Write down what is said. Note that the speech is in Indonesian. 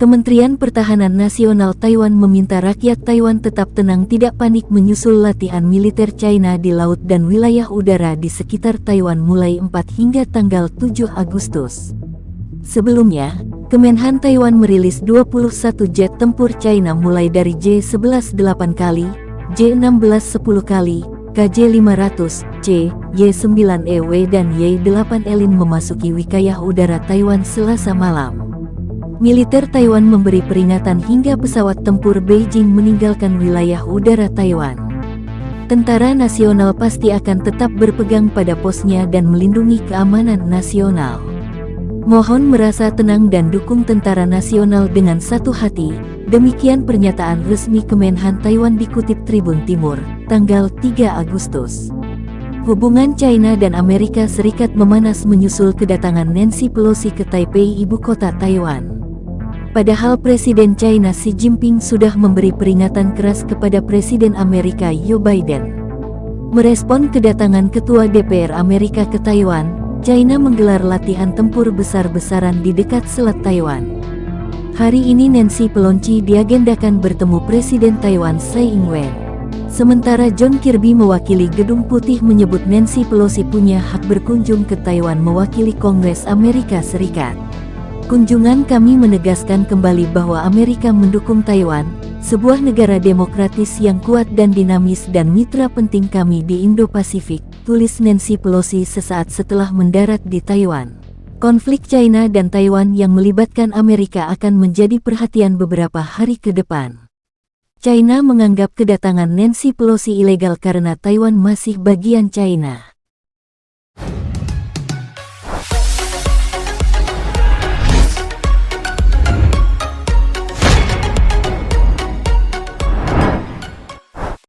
Kementerian Pertahanan Nasional Taiwan meminta rakyat Taiwan tetap tenang, tidak panik menyusul latihan militer China di laut dan wilayah udara di sekitar Taiwan mulai 4 hingga tanggal 7 Agustus. Sebelumnya, Kemenhan Taiwan merilis 21 jet tempur China mulai dari J-11 8 kali, J-16 10 kali, KJ-500, C, Y-9EW dan Y-8 Elin memasuki wilayah udara Taiwan Selasa malam. Militer Taiwan memberi peringatan hingga pesawat tempur Beijing meninggalkan wilayah udara Taiwan. Tentara nasional pasti akan tetap berpegang pada posnya dan melindungi keamanan nasional. Mohon merasa tenang dan dukung tentara nasional dengan satu hati. Demikian pernyataan resmi Kemenhan Taiwan dikutip Tribun Timur, tanggal 3 Agustus. Hubungan China dan Amerika Serikat memanas menyusul kedatangan Nancy Pelosi ke Taipei, ibu kota Taiwan. Padahal Presiden China Xi Jinping sudah memberi peringatan keras kepada Presiden Amerika Joe Biden. Merespon kedatangan Ketua DPR Amerika ke Taiwan, China menggelar latihan tempur besar-besaran di dekat Selat Taiwan. Hari ini Nancy Pelosi diagendakan bertemu Presiden Taiwan Tsai Ing-wen. Sementara John Kirby mewakili Gedung Putih menyebut Nancy Pelosi punya hak berkunjung ke Taiwan mewakili Kongres Amerika Serikat. Kunjungan kami menegaskan kembali bahwa Amerika mendukung Taiwan, sebuah negara demokratis yang kuat dan dinamis dan mitra penting kami di Indo-Pasifik, tulis Nancy Pelosi sesaat setelah mendarat di Taiwan. Konflik China dan Taiwan yang melibatkan Amerika akan menjadi perhatian beberapa hari ke depan. China menganggap kedatangan Nancy Pelosi ilegal karena Taiwan masih bagian China.